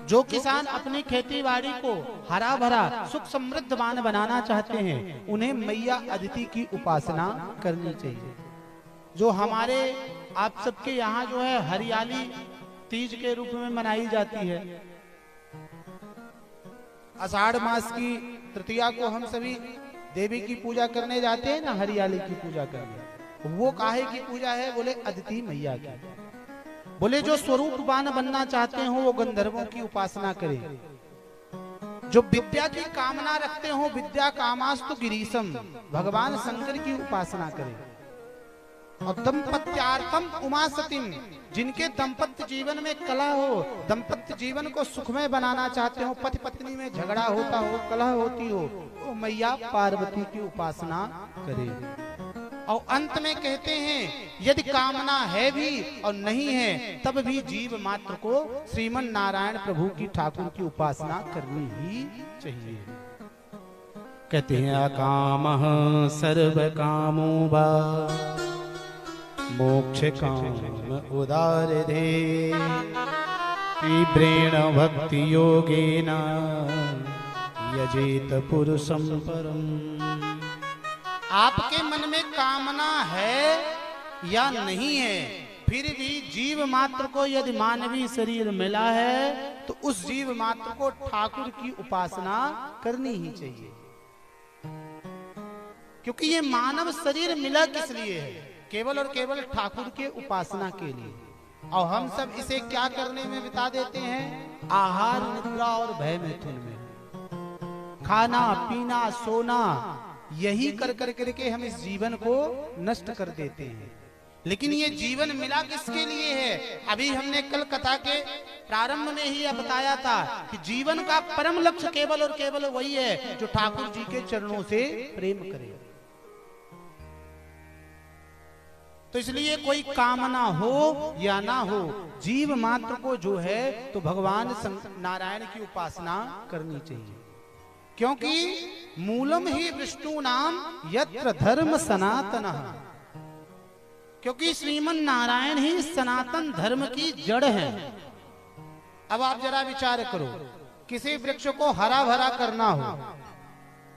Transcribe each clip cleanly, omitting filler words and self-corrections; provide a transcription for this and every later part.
जो किसान अपनी खेती बाड़ी को हरा भरा सुख समृद्धवान बनाना चाहते हैं, उन्हें मैया अदिति की उपासना करनी चाहिए। जो हमारे आप सबके यहाँ जो है हरियाली तीज के रूप में मनाई जाती है, आषाढ़ मास की तृतीया को हम सभी देवी की पूजा करने जाते हैं ना, हरियाली की पूजा करने। वो काहे की पूजा है? बोले अदिति मैया की। बोले जो स्वरूपवान बनना चाहते हो वो गंधर्वों की उपासना करें। जो विद्या की कामना रखते हो, विद्या कामास्तु गिरीशम, भगवान शंकर की उपासना करें। और दंपत्यार्थम उमा सतीम, जिनके दंपत्य जीवन में कलह हो, दंपत्य जीवन को सुखमय बनाना चाहते हो, पति पत्नी में झगड़ा होता हो, कलह होती हो, तो मैया पार्वती की उपासना करें। और अंत में कहते हैं यदि कामना है भी और नहीं है तब भी जीव मात्र को श्रीमन नारायण प्रभु की ठाकुर की उपासना करनी ही चाहिए। कहते हैं अकामः सर्व कामो वा मोक्ष काम उदारधे तीव्रेण भक्ति योगेन यजेत पुरुषं परम। आपके मन में कामना है या नहीं है, फिर भी जीव मात्र को यदि मानवीय शरीर मिला है तो उस जीव मात्र को ठाकुर की उपासना करनी ही चाहिए। क्योंकि ये मानव शरीर मिला किस लिए है? केवल और केवल ठाकुर के उपासना के लिए। और हम सब इसे क्या करने में बिता देते हैं? आहार निद्रा और भय मैथुन में, खाना पीना सोना, यही कर कर करके हम इस जीवन को नष्ट कर देते हैं। लेकिन ये जीवन मिला किसके लिए है? अभी हमने कल कथा के प्रारंभ में ही बताया था कि जीवन का परम लक्ष्य केवल और केवल वही है जो ठाकुर जी के चरणों से प्रेम करे। तो इसलिए कोई कामना हो या ना हो, जीव मात्र को जो है तो भगवान नारायण की उपासना करनी चाहिए। क्योंकि मूलम ही विष्णु नाम यत्र धर्म सनातनः, क्योंकि श्रीमन नारायण ही सनातन धर्म की जड़ है। अब आप जरा विचार करो, किसी वृक्ष को हरा भरा करना हो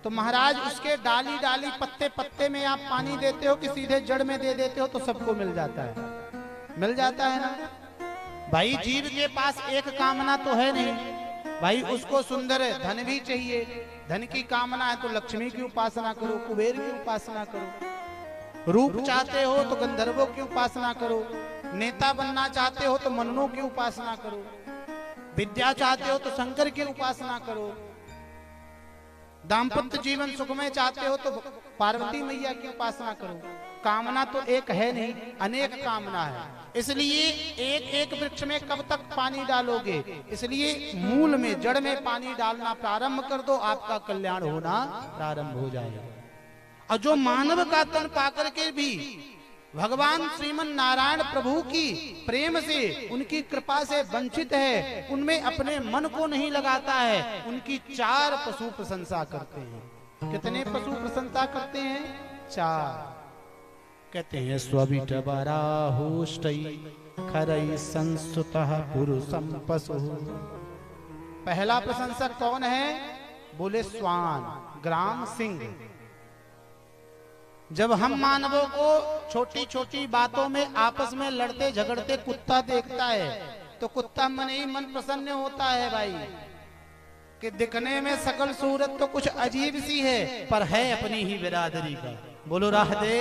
तो महाराज उसके डाली डाली पत्ते पत्ते में आप पानी देते हो कि सीधे जड़ में दे देते हो तो सबको मिल जाता है? मिल जाता है ना भाई। जीव के पास एक कामना तो है नहीं भाई, उसको सुंदर धन भी चाहिए। धन की कामना है तो लक्ष्मी की उपासना करो, कुबेर की उपासना करो। रूप चाहते हो तो गंधर्वों की उपासना करो। नेता बनना चाहते हो तो मन्नों की उपासना करो। विद्या चाहते हो तो शंकर की उपासना करो। दाम्पत्य जीवन सुखमय चाहते हो तो पार्वती मैया की उपासना करो। कामना तो एक है नहीं, अनेक कामना है। इसलिए एक एक वृक्ष में कब तक पानी डालोगे? इसलिए मूल में जड़ में पानी डालना प्रारंभ कर दो, आपका कल्याण होना प्रारंभ हो जाएगा। और जो मानव का तन पाकर के भी भगवान श्रीमन नारायण प्रभु की प्रेम से, उनकी कृपा से वंचित है, उनमें अपने मन को नहीं लगाता है, उनकी चार पशु प्रशंसा करते हैं। कितने पशु प्रशंसा करते हैं? चार। कहते हैं स्वबिट बराहोष्टै खरै संस्तुतः पुरुषं पशु। पहला प्रशंसक कौन है? बोले स्वान, ग्राम सिंह। जब हम मानवों को छोटी छोटी बातों में आपस में लड़ते झगड़ते कुत्ता देखता है तो कुत्ता मन ही मन प्रसन्न होता है भाई, कि दिखने में सकल सूरत तो कुछ अजीब सी है पर है अपनी ही बिरादरी का। बोलो राधे।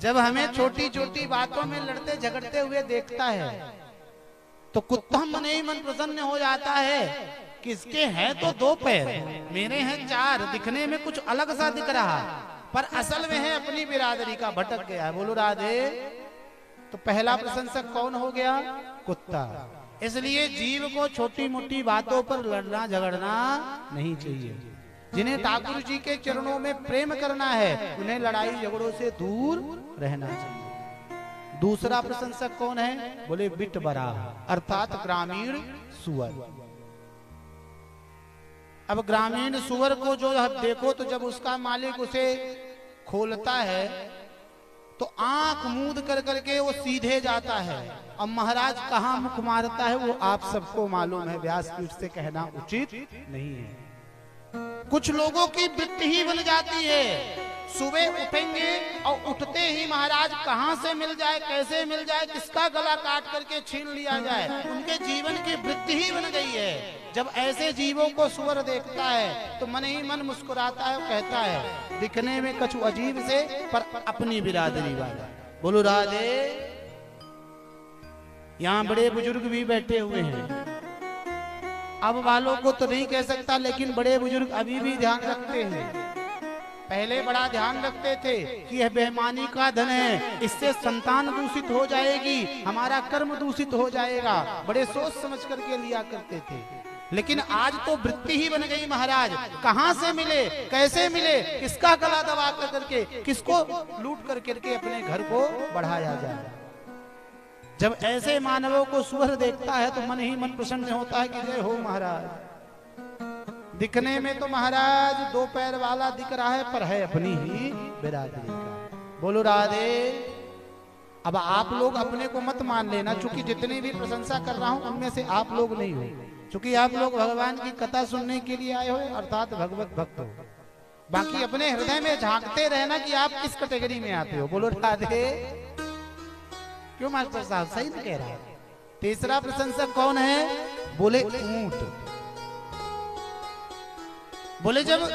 जब हमें छोटी छोटी बातों में लड़ते झगड़ते हुए देखता है तो कुत्ता मन ही मन प्रसन्न हो जाता है। किसके हैं तो दो पैर, मेरे हैं चार, दिखने में कुछ अलग सा दिख रहा पर असल में है अपनी बिरादरी का, भटक गया है। बोलो राधे। तो पहला प्रशंसक कौन हो गया? कुत्ता। इसलिए जीव को छोटी मोटी बातों पर लड़ना झगड़ना नहीं चाहिए। जिन्हें ठाकुर जी के चरणों में प्रेम करना है उन्हें लड़ाई झगड़ों से दूर रहना चाहिए। दूसरा प्रशंसक कौन है? बोले बिट बराह, अर्थात ग्रामीण सुअर। अब ग्रामीण सुअर को जो आप देखो तो जब उसका मालिक उसे खोलता है तो आंख मूंद कर करके वो सीधे जाता है, अब महाराज कहाँ मुख मारता है वो आप सबको मालूम है, व्यासपीठ से कहना उचित नहीं है। कुछ लोगों की वृत्ति ही बन जाती है, सुबह उठेंगे और उठते ही महाराज कहां से मिल जाए, कैसे मिल जाए, किसका गला काट करके छीन लिया जाए, उनके जीवन की वृत्ति ही बन गई है। जब ऐसे जीवों को सुअर देखता है तो मन ही मन मुस्कुराता है, कहता है दिखने में कछु अजीब से पर अपनी बिरादरी वाला। बोलो राधे। यहाँ बड़े बुजुर्ग भी बैठे हुए हैं, अब वालों को तो नहीं कह सकता, लेकिन बड़े बुजुर्ग अभी भी ध्यान रखते हैं। पहले बड़ा ध्यान रखते थे कि यह बेईमानी का धन है, इससे संतान दूषित हो जाएगी, हमारा कर्म दूषित हो जाएगा, बड़े सोच समझ करके लिया करते थे। लेकिन आज तो वृत्ति ही बन गई महाराज, कहां से मिले, कैसे मिले, किसका गला दबा करके, किसको लूट करके अपने घर को बढ़ाया जाए। जब ऐसे मानवों को सुअर देखता है तो मन ही मन प्रसन्न होता है कि जय हो महाराज। दिखने में तो महाराज दो पैर वाला दिख रहा है, पर है अपनी ही बिरादरी का। बोलो राधे। अब आप लोग अपने को मत मान लेना, चूंकि जितनी भी प्रशंसा कर रहा हूं उनमें से आप लोग नहीं हो, चूंकि आप लोग भगवान की कथा सुनने के लिए आए हो, अर्थात भगवत भक्त हो। बाकी अपने हृदय में झांकते रहना कि आप किस कैटेगरी में आते हो। बोलो राधे। क्यों मास्टर साहब, सही तो कह रहा है। तीसरा प्रशंसक कौन है? बोले ऊंट। बोले जब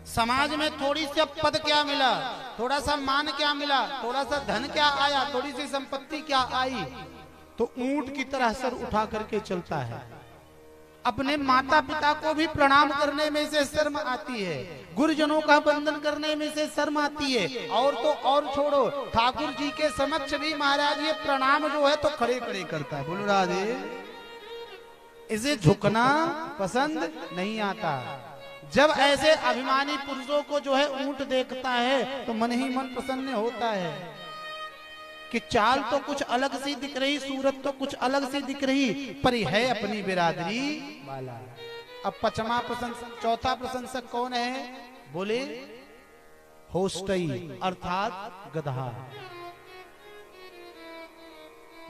समाज में थोड़ी सी पद क्या मिला, थोड़ा सा मान क्या मिला, थोड़ा सा धन क्या आया, थोड़ी सी संपत्ति क्या आई, तो ऊंट की तरह सर उठा करके चलता है। अपने माता पिता को भी प्रणाम करने में से शर्म आती है, गुरुजनों का वंदन करने में से शर्म आती है, और तो और छोड़ो, ठाकुर जी के समक्ष भी महाराज ये प्रणाम जो है तो खड़े खड़े करता है। बोलो राधे। इसे झुकना पसंद नहीं आता। जब ऐसे अभिमानी पुरुषों को जो है ऊंट देखता है तो मन ही मन प्रसन्न होता है कि चाल तो कुछ अलग सी दिख रही, सूरत तो कुछ अलग सी दिख रही, पर है अपनी बिरादरी वाला। अब पांचवा प्रशंसक, चौथा प्रशंसक कौन है? बोले होस्टई अर्थात गधा।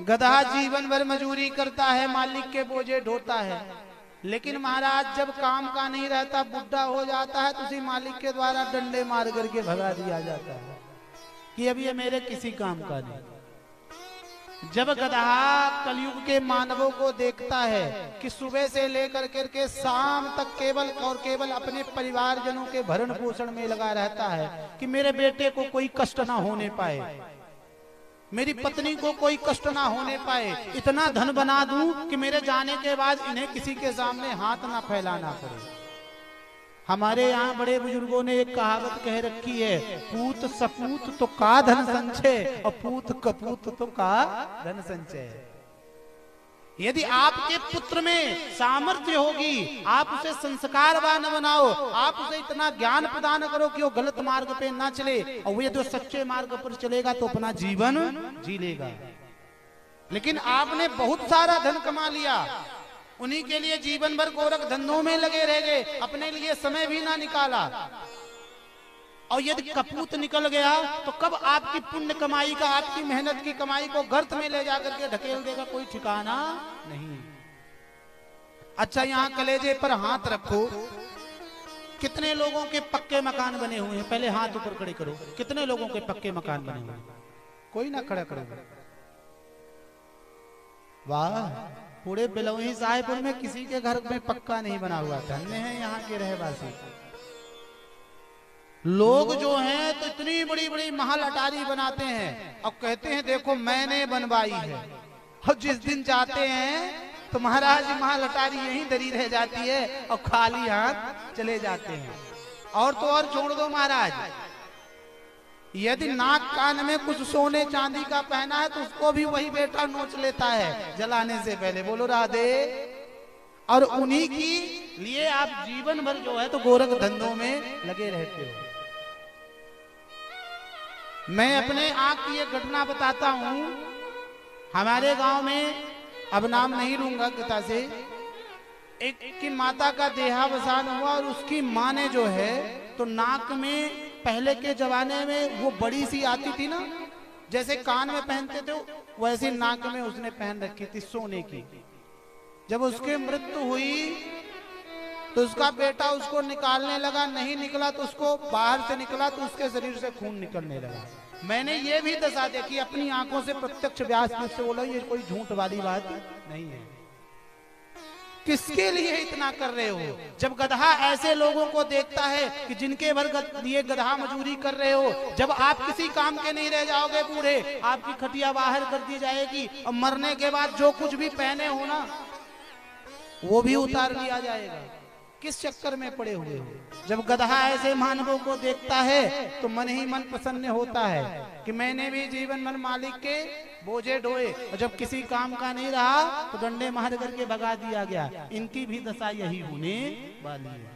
गधा जीवन भर मजूरी करता है, मालिक के बोझे ढोता है, लेकिन महाराज जब काम का नहीं रहता, बुढ़ा हो जाता है, तो उसी मालिक के द्वारा डंडे मार करके भगा दिया जाता है कि अब ये मेरे किसी काम का नहीं। जब गधा कलयुग के मानवों को देखता है कि सुबह से लेकर के शाम तक केवल और केवल अपने परिवारजनों के भरण पोषण में लगा रहता है कि मेरे बेटे को कोई कष्ट ना होने पाए, मेरी पत्नी को कोई कष्ट ना होने पाए, इतना धन बना दूं कि मेरे जाने के बाद इन्हें किसी के सामने हाथ ना फैलाना पड़े। हमारे यहाँ बड़े बुजुर्गों ने एक कहावत कह रखी है, पूत सपूत तो का धन संचय और पूत कपूत तो का धन संचय। यदि आपके पुत्र में सामर्थ्य होगी, आप उसे संस्कारवान बनाओ, आप उसे इतना ज्ञान प्रदान करो कि वो गलत मार्ग पे ना चले, और वो जो सच्चे मार्ग पर चलेगा तो अपना जीवन जी लेगा। लेकिन आपने बहुत सारा धन कमा लिया, उन्हीं के लिए जीवन भर गोरख धंधों में लगे रह गए, अपने लिए समय भी ना निकाला, और यदि कपूत निकल गया तो कब आपकी पुण्य कमाई का, आपकी मेहनत की कमाई को गर्त में ले जाकर के ढकेल देगा, कोई ठिकाना नहीं। अच्छा, यहाँ कलेजे पर हाथ रखो। कितने लोगों के पक्के मकान बने हुए हैं? पहले हाथ ऊपर खड़े करो। कितने लोगों के पक्के मकान बने हुए हैं? कोई ना खड़ा करो। वाह, पूरे बिलौही साहेबपुर में किसी के घर में पक्का नहीं बना हुआ। धन्य है यहाँ के रहवासी। लोग जो हैं तो इतनी बड़ी बड़ी महल अटारी बनाते हैं और कहते हैं देखो मैंने बनवाई है, और जिस दिन जाते हैं तो महाराज महल अटारी यहीं धरी रह जाती है और खाली हाथ चले जाते हैं। और तो और छोड़ दो महाराज, यदि नाक कान में कुछ सोने चांदी का पहना है तो उसको भी वही बेटा नोच लेता है जलाने से पहले। बोलो राधे। और उन्हीं की लिए आप जीवन भर जो है तो गोरख धंधों में लगे रहते हो। मैं अपने आंख की एक घटना बताता हूं। हमारे गांव में, अब नाम नहीं लूंगा पिता से, एक की माता का देहावसान हुआ और उसकी माँ ने जो है तो नाक में, पहले के जमाने में वो बड़ी सी आती थी ना, जैसे कान में पहनते थे वैसी नाक में उसने पहन रखी थी सोने की। जब उसकी मृत्यु हुई तो उसका बेटा उसको निकालने लगा, नहीं निकला तो उसको बाहर से निकला तो उसके शरीर से खून निकलने लगा। मैंने ये भी दशा देखी अपनी आंखों से, प्रत्यक्ष व्यास से बोला, ये कोई झूठ वाली बात नहीं है। किसके लिए इतना कर रहे हो? जब गधा ऐसे लोगों को देखता है कि जिनके भर लिए गधा मजूरी कर रहे हो, जब आप किसी काम के नहीं रह जाओगे बूढ़े, आपकी खटिया बाहर कर दी जाएगी और मरने के बाद जो कुछ भी पहने हो ना वो भी उतार लिया जाएगा। किस चक्कर में पड़े हुए हो? जब गधा ऐसे मानवों को देखता है तो मन ही मन प्रसन्न होता है कि मैंने भी जीवन भर मालिक के बोझे ढोए, और जब किसी काम का नहीं रहा तो डंडे मार करके भगा दिया गया। इनकी भी दशा यही होने वाली है।